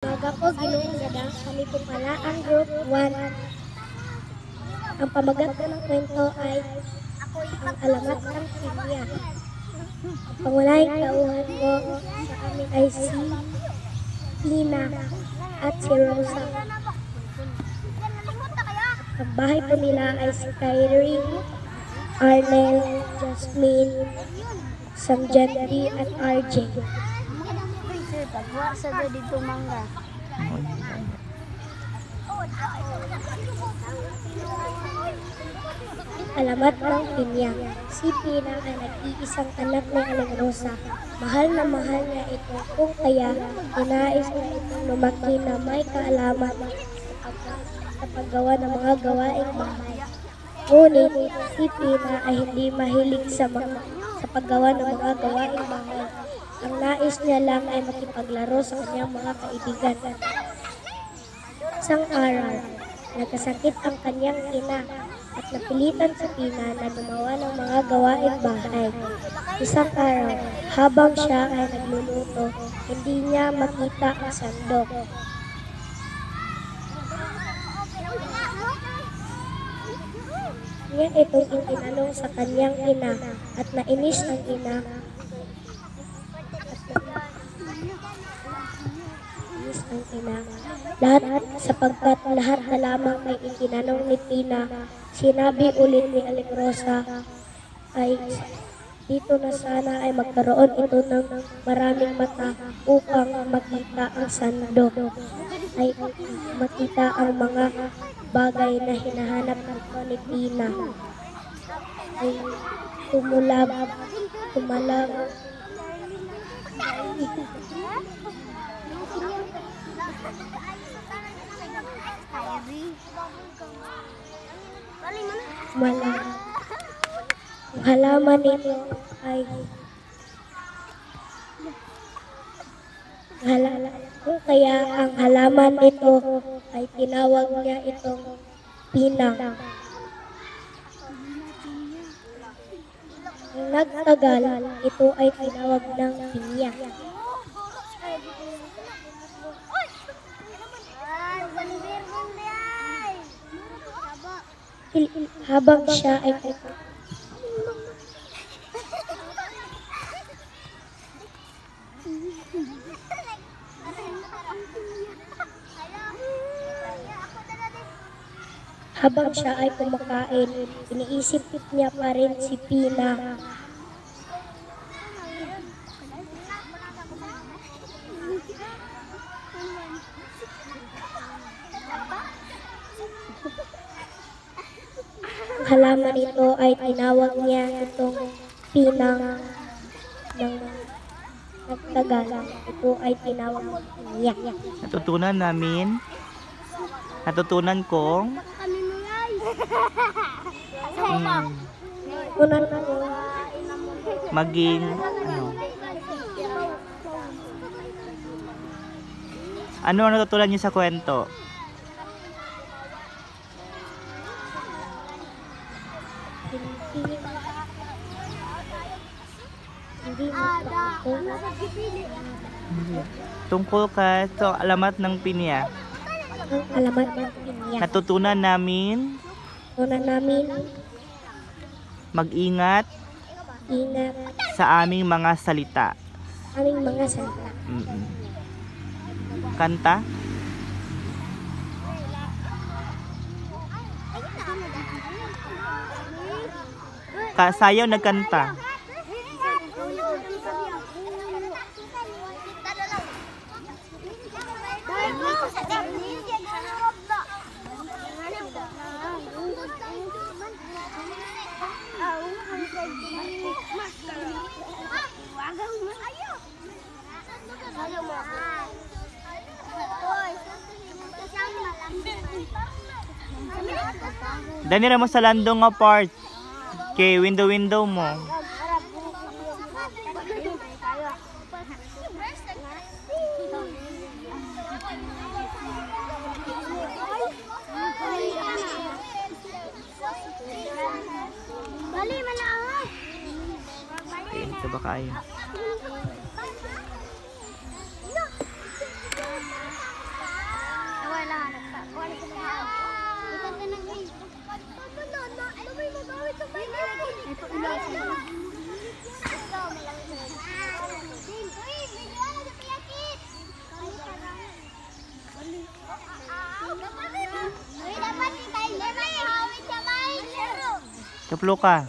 Umaga po, Ginoong Gada, kami po pala ang Group 1. Ang pamagat ko ng kwento ay ang alamat ng Pilya. Ang pangunahing tauhan ko sa amin ay si Tina at si Rosa. Ang bahay po nila ay si Kyrie, Arnel, Jasmine, Samjandi at RJ. Pagwa sa dito mangga. Alamat ng Pinya. Si Pina ay nag-iisang anak ni Aling Rosa. Mahal na mahal niya ito kung kaya inais niya itong lumaki na may kaalaman sa paggawa ng mga gawaing bahay. Ngunit si Pina ay hindi mahilig sa paggawa ng mga gawaing bahay. Ang nais niya lang ay makipaglaro sa kanyang mga kaibigan. Isang araw, nagkasakit ang kanyang ina at napilitan si Pina na gumawa ng mga gawaing bahay. Isang araw, habang siya ay nagluluto, hindi niya makita ang sandok. Niya itong itinanong sa kanyang ina at nainis ang ina. Sapagkat lahat na lamang may itinanong ni Pina, sinabi ulit ni Aling Rosa ay dito na sana ay magkaroon ito ng maraming mata upang makita ang sandok, ay makita ang mga bagay na hinahanap nito ni Pina. Ay tumalab ang halaman nito ay kung kaya ang halaman nito ay tinawag niya itong Pinang. Ang nagtagal, ito ay tinawag ng Pinya. Habang siya ay kumakain, iniisip niya pa rin si Pina. Ang halaman nito ay tinawag niya itong Pinang. Ng nagtagal, ito ay tinawag niya. Natutunan kong maging ano ang natutunan niyo sa kwento? Tungkol ka sa alamat ng Pinya. Alamat ng Pinya. Natutunan namin mag-ingat sa aming mga salita. Kanta? Sayaw nagkanta. Danira mo sa landong nga part kay window mo. Bali man lang. Ito ba kayo? Kaplo ka.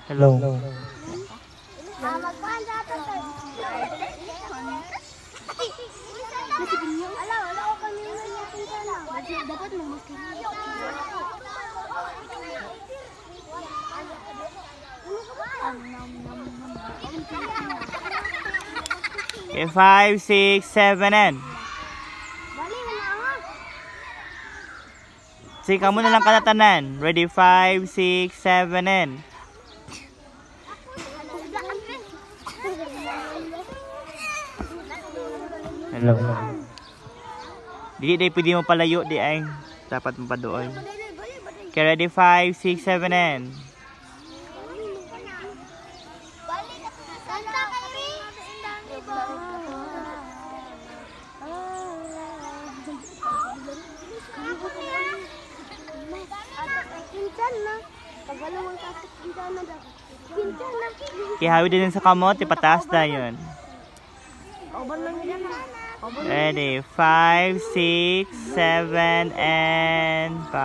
Hello. Okay, 5, 6, 7, and. Sige, kamu na lang katatanan. Ready, 5, 6, 7, and. Hello. Di pwede mo palayo, di ay. Dapat mo padoy. Okay, ready, 5, 6, 7, and. Ihawi din sa kamot, ipataas na yun. Ready, 5, 6, 7, and 5.